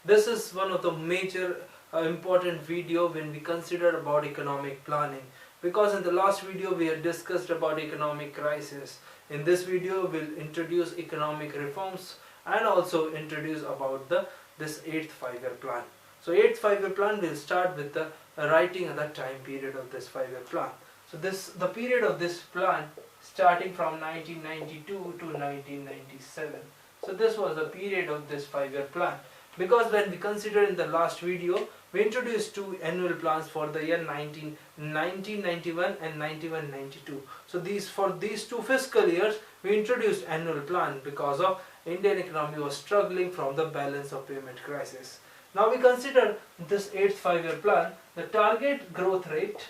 This is one of the major important video when we consider about economic planning, because in the last video we had discussed about economic crisis. In this video we'll introduce economic reforms and also introduce about this 8th 5-year plan. So 8th 5-year plan will start with the writing of the time period of this 5-year plan. So the period of this plan starting from 1992 to 1997. So this was the period of this 5-year plan, because when we consider in the last video we introduced two annual plans for the year 1991 and 91-92. So for these two fiscal years we introduced annual plan because of Indian economy was struggling from the balance of payment crisis. Now we consider this 8th 5-year plan. The target growth rate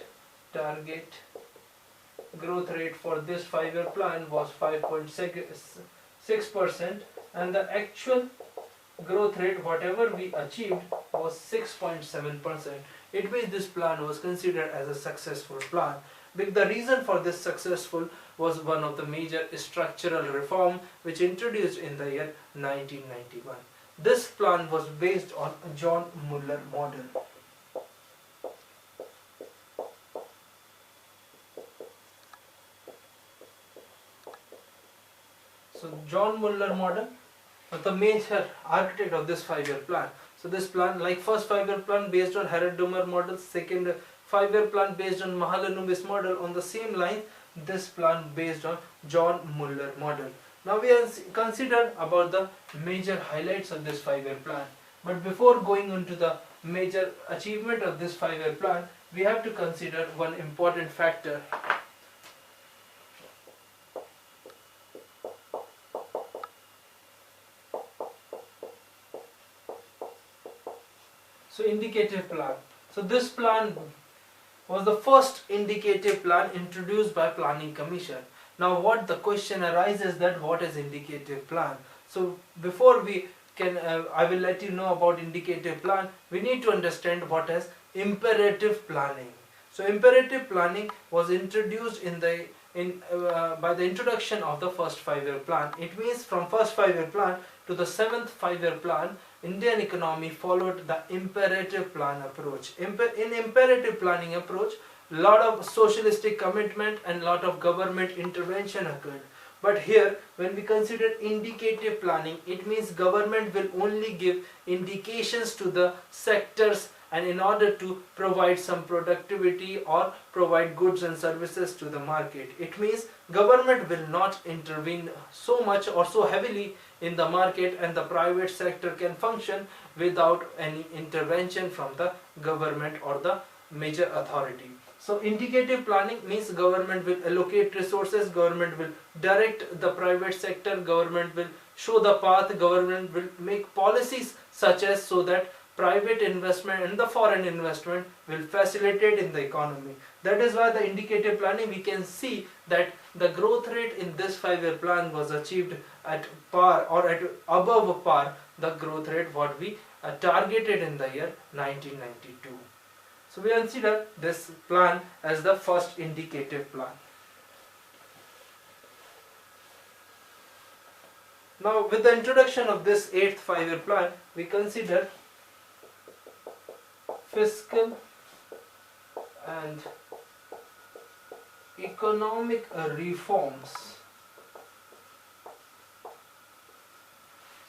for this 5-year plan was 5.6%, and the actual growth rate whatever we achieved was 6.7%. It means this plan was considered as a successful plan. The reason for this successful was one of the major structural reform which introduced in the year 1991. This plan was based on John Muller model. So John Muller model was the major architect of this 5-year plan. So this plan, like first 5-year plan based on Harrod-Dummer model, second 5-year plan based on Mahalanobis model, on the same line this plan based on John Muller model. Now we consider about the major highlights of this 5-year plan. But before going into the major achievement of this 5-year plan, we have to consider one important factor. So indicative plan. So this plan was the first indicative plan introduced by Planning Commission. Now what the question arises that what is indicative plan? So before we can, I will let you know about indicative plan, we need to understand what is imperative planning. So imperative planning was introduced by the introduction of the first 5-year plan. It means from first 5-year plan to the 7th 5-year plan, Indian economy followed the imperative plan approach. In imperative planning approach, lot of socialistic commitment and lot of government intervention occurred. But here, when we consider indicative planning, it means government will only give indications to the sectors and in order to provide some productivity or provide goods and services to the market. It means government will not intervene so much or so heavily in the market, and the private sector can function without any intervention from the government or the major authority. So indicative planning means government will allocate resources, government will direct the private sector, government will show the path, government will make policies such as so that private investment and the foreign investment will facilitate in the economy. That is why the indicative planning, we can see that the growth rate in this 5-year plan was achieved at par or at above par the growth rate what we targeted in the year 1992. So we consider this plan as the first indicative plan. Now with the introduction of this 8th 5-year plan, we consider fiscal and economic reforms.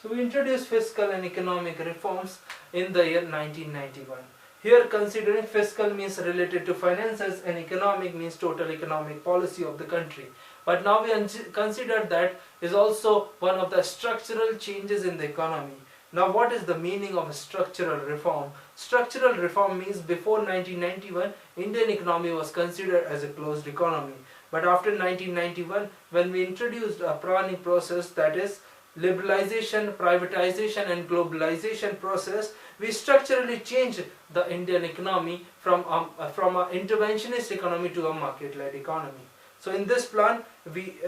So we introduced fiscal and economic reforms in the year 1991. Here considering fiscal means related to finances and economic means total economic policy of the country. But now we consider that is also one of the structural changes in the economy. Now what is the meaning of structural reform? Structural reform means before 1991 Indian economy was considered as a closed economy. But after 1991 when we introduced a planning process, that is liberalization, privatization and globalization process, we structurally changed the Indian economy from an interventionist economy to a market-led economy. So in this plan we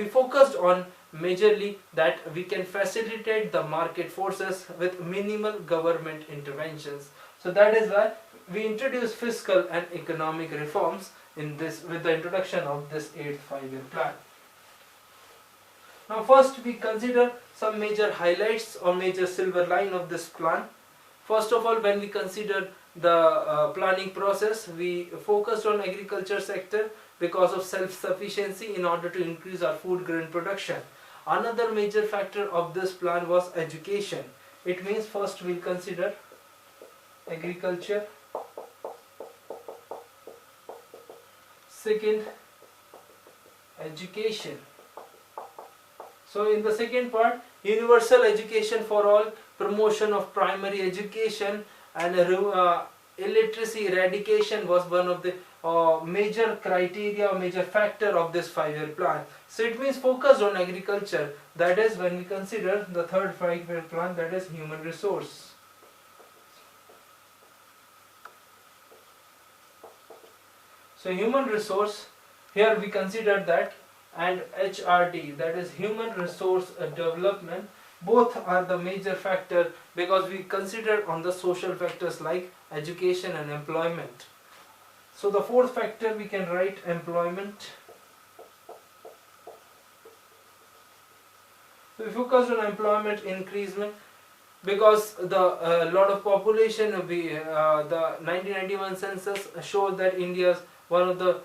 focused on majorly that we can facilitate the market forces with minimal government interventions. So that is why we introduced fiscal and economic reforms in this with the introduction of this 8th 5-year plan. Now first we consider some major highlights or major silver line of this plan. First of all, when we consider the planning process, we focused on agriculture sector because of self-sufficiency in order to increase our food grain production. Another major factor of this plan was education. It means first we'll consider agriculture, second education. So in the second part, universal education for all, promotion of primary education, and illiteracy eradication was one of the major criteria, major factor of this 5-year plan. So it means focus on agriculture. That is when we consider the third 5-year plan, that is human resource. So human resource, here we consider that, and HRD, that is human resource development, both are the major factor because we consider on the social factors like education and employment. So the fourth factor we can write employment. So we focus on employment increasement because the lot of population, the 1991 census showed that India is one of the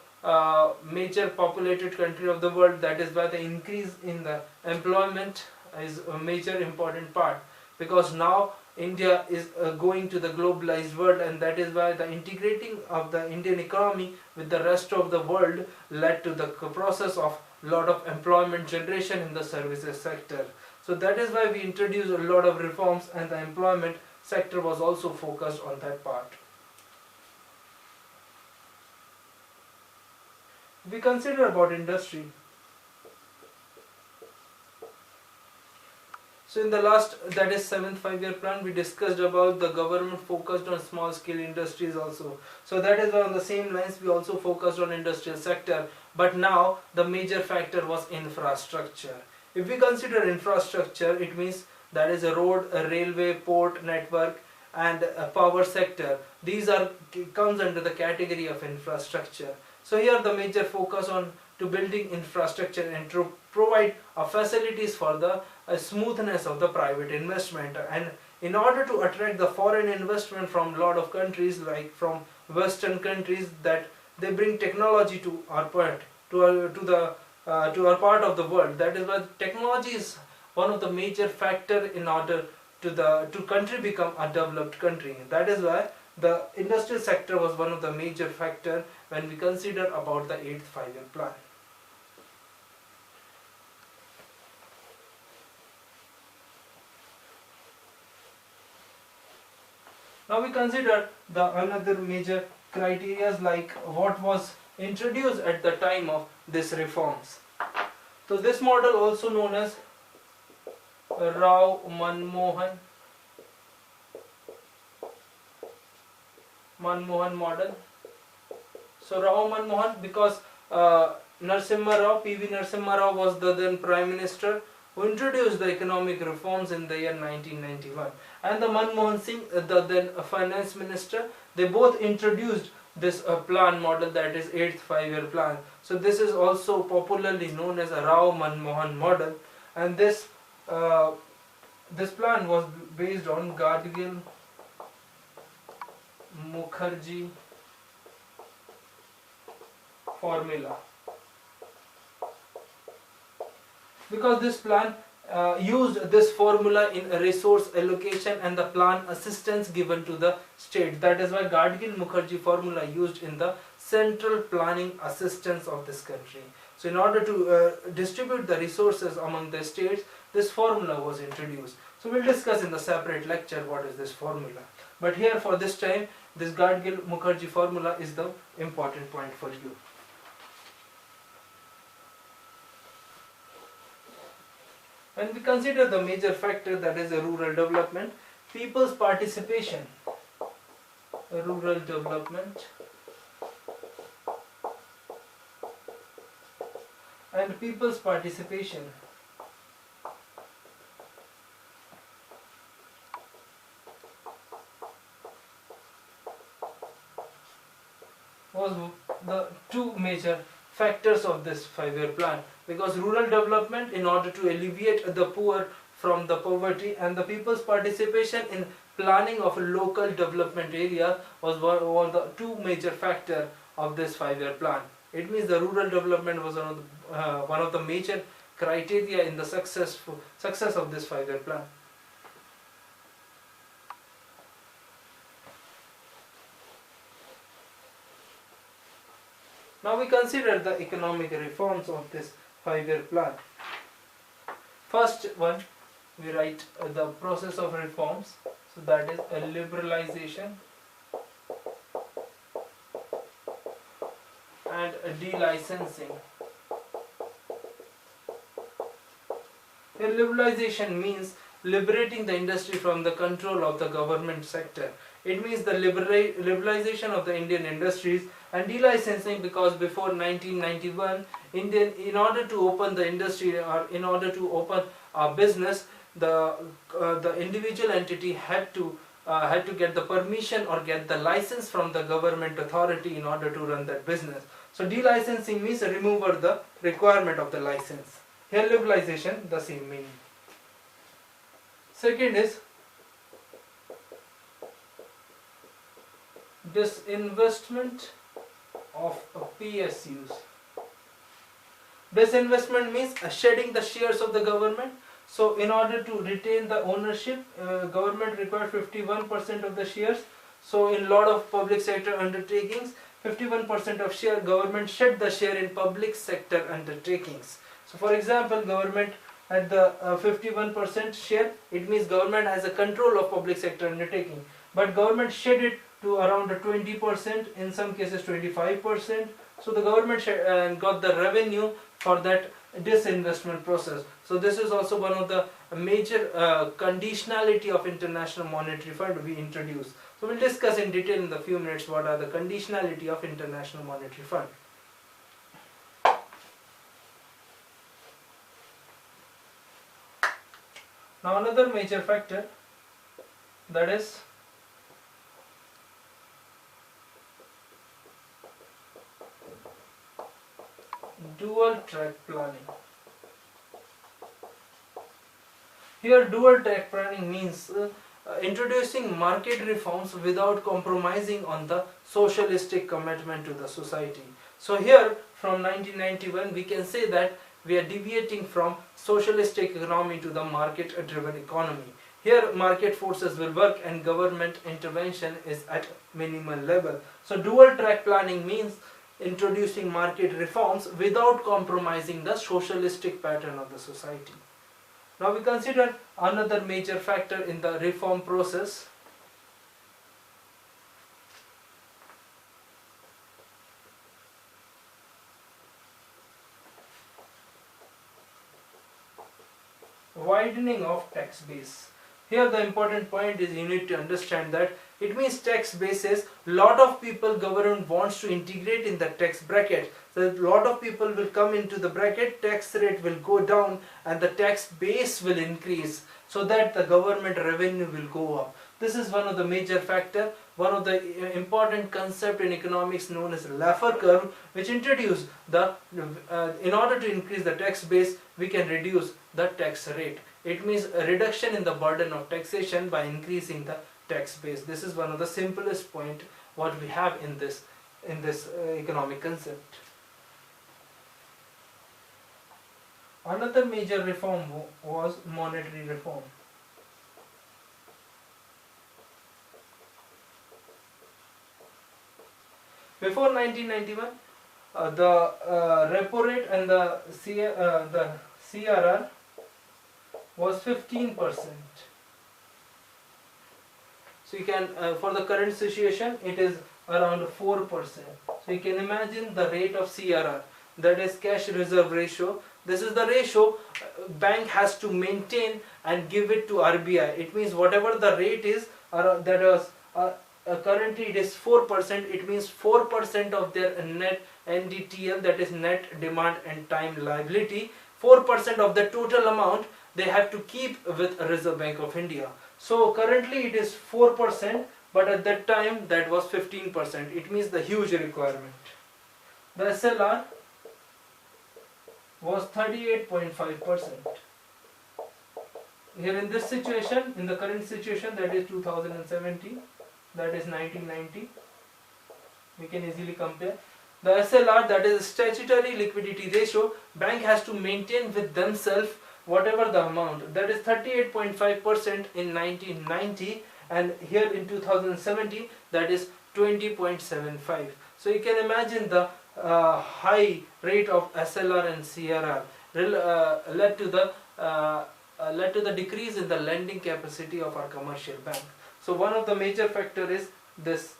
major populated country of the world. That is why the increase in the employment is a major important part, because now India is going to the globalized world, and that is why the integrating of the Indian economy with the rest of the world led to the process of lot of employment generation in the services sector. So that is why we introduced a lot of reforms, and the employment sector was also focused on that part. We consider about industry. So in the last, that is 7th 5-year plan, we discussed about the government focused on small scale industries also. So that is why on the same lines we also focused on industrial sector. But now the major factor was infrastructure. If we consider infrastructure, it means that is a road, a railway, port network, and a power sector. These are comes under the category of infrastructure. So here the major focus on to building infrastructure and to provide facilities for the smoothness of the private investment, and in order to attract the foreign investment from a lot of countries, like from Western countries, that they bring technology to our part, to our part of the world. That is why technology is one of the major factor in order to country become a developed country. That is why the industrial sector was one of the major factor when we consider about the 8th 5-year plan. Now we consider the another major criteria, like what was introduced at the time of these reforms. So this model, also known as Rao Manmohan model. So Rao Manmohan, because Narasimha Rao, PV Narasimha Rao was the then Prime Minister who introduced the economic reforms in the year 1991, and the Manmohan Singh, the then Finance Minister, they both introduced this plan model, that is 8th 5-year plan. So this is also popularly known as a Rao Manmohan model, and this plan was based on Gadgil Mukherjee formula, because this plan used this formula in a resource allocation and the plan assistance given to the state. That is why Gadgil Mukherjee formula used in the central planning assistance of this country. So in order to distribute the resources among the states, this formula was introduced. So we'll discuss in the separate lecture what is this formula. But here for this time, this Gadgil Mukherjee formula is the important point for you. When we consider the major factor, that is a rural development, people's participation, rural development, and people's participation was the two major factors of this 5-year plan, because rural development in order to alleviate the poor from the poverty, and the people's participation in planning of a local development area was one of the two major factors of this 5-year plan. It means the rural development was one of the major criteria in the success of this 5-year plan. Now we consider the economic reforms of this 5-year plan. First one, we write the process of reforms. So that is a liberalization and a delicensing. Here liberalization means liberating the industry from the control of the government sector. It means the liberalization of the Indian industries, and delicensing because before 1991, in order to open the industry or in order to open a business, the individual entity had to get the permission or get the license from the government authority in order to run that business. So delicensing means remove the requirement of the license. Here liberalization, the same meaning. Second is disinvestment of PSUs. Disinvestment means shedding the shares of the government. So in order to retain the ownership, government required 51% of the shares. So in lot of public sector undertakings, 51% of share, government shed the share in public sector undertakings. So for example, government had the 51% share, it means government has a control of public sector undertaking. But government shed it to around 20%, in some cases 25%. So the government got the revenue for that disinvestment process. So this is also one of the major conditionality of International Monetary Fund we introduced. So we'll discuss in detail in a few minutes what are the conditionality of International Monetary Fund. Now another major factor, that is dual track planning. Here dual track planning means introducing market reforms without compromising on the socialistic commitment to the society. So here from 1991 we can say that we are deviating from socialistic economy to the market driven economy. Here market forces will work and government intervention is at minimal level. So dual track planning means introducing market reforms without compromising the socialistic pattern of the society. Now we consider another major factor in the reform process. Widening of tax base. Here the important point is you need to understand that it means tax bases. Lot of people government wants to integrate in the tax bracket. So a lot of people will come into the bracket, tax rate will go down and the tax base will increase so that the government revenue will go up. This is one of the major factor, one of the important concept in economics known as Laffer curve, which introduced the in order to increase the tax base we can reduce the tax rate. It means a reduction in the burden of taxation by increasing the tax base. This is one of the simplest point what we have in this economic concept. Another major reform was monetary reform. Before 1991, the repo rate and the CRR was 15%. So you can, for the current situation, it is around 4%. So you can imagine the rate of CRR, that is cash reserve ratio. This is the ratio bank has to maintain and give it to RBI. It means whatever the rate is, that was currently it is 4%. It means 4% of their net NDTL, that is net demand and time liability. 4% of the total amount they have to keep with Reserve Bank of India. So currently it is 4%, but at that time that was 15%. It means the huge requirement. The SLR was 38.5%. here in this situation, in the current situation, that is 2070, that is 1990, we can easily compare. The SLR, that is statutory liquidity ratio, bank has to maintain with themselves whatever the amount, that is 38.5% in 1990, and here in 2070 that is 20.75. So you can imagine the high rate of SLR and CRR led to the decrease in the lending capacity of our commercial bank. So one of the major factor is this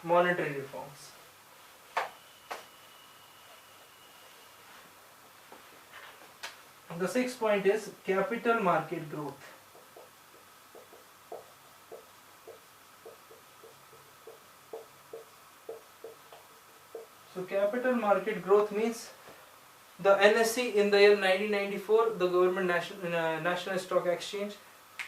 monetary reforms. The sixth point is capital market growth. So capital market growth means the NSE in the year 1994, the government national stock exchange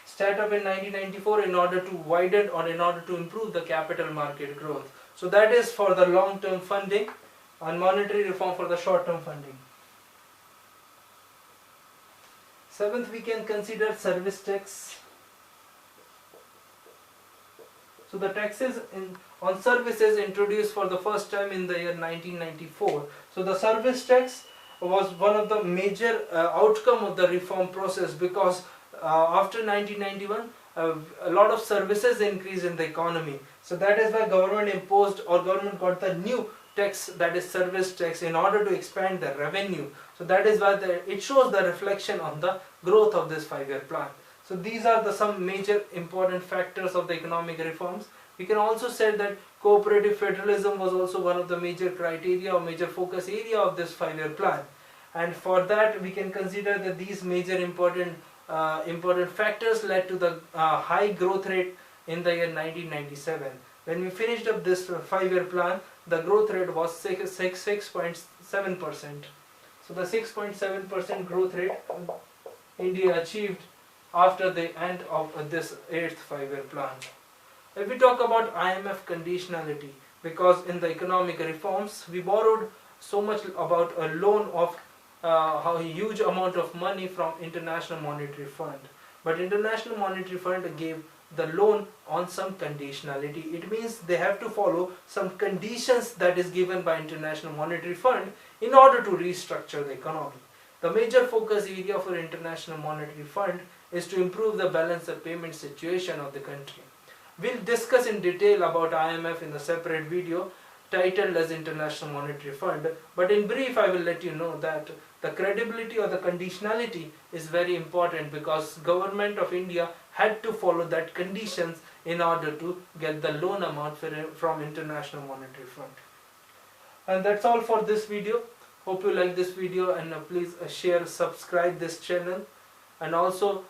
set up in 1994 in order to widen or in order to improve the capital market growth. So that is for the long-term funding, and monetary reform for the short-term funding. Seventh, we can consider service tax. So the taxes on services introduced for the first time in the year 1994. So the service tax was one of the major outcome of the reform process, because after 1991 a lot of services increased in the economy. So that is why government imposed, or government got the new tax, that is service tax, in order to expand the revenue. So that is why it shows the reflection on the growth of this 5-year plan. So these are some major important factors of the economic reforms. We can also say that cooperative federalism was also one of the major criteria or major focus area of this 5-year plan. And for that we can consider that these major important factors led to the high growth rate in the year 1997. When we finished up this 5-year plan, the growth rate was 6.7%. So the 6.7% growth rate India achieved after the end of this 8th 5-year plan. If we talk about IMF conditionality, because in the economic reforms we borrowed so much about a loan of a huge amount of money from International Monetary Fund, but International Monetary Fund gave the loan on some conditionality. It means they have to follow some conditions that is given by International Monetary Fund in order to restructure the economy. The major focus area for International Monetary Fund is to improve the balance of payment situation of the country. We'll discuss in detail about IMF in a separate video titled as International Monetary Fund, but in brief I will let you know that the credibility or the conditionality is very important, because government of India had to follow that conditions in order to get the loan amount from International Monetary Fund. And that's all for this video. Hope you like this video, and please share, subscribe this channel, and also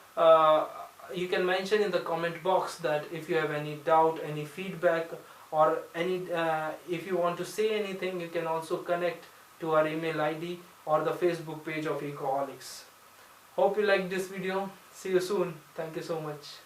you can mention in the comment box that if you have any doubt, any feedback, or any if you want to say anything, you can also connect to our email ID or the Facebook page of Ecoholics. Hope you like this video. See you soon. Thank you so much.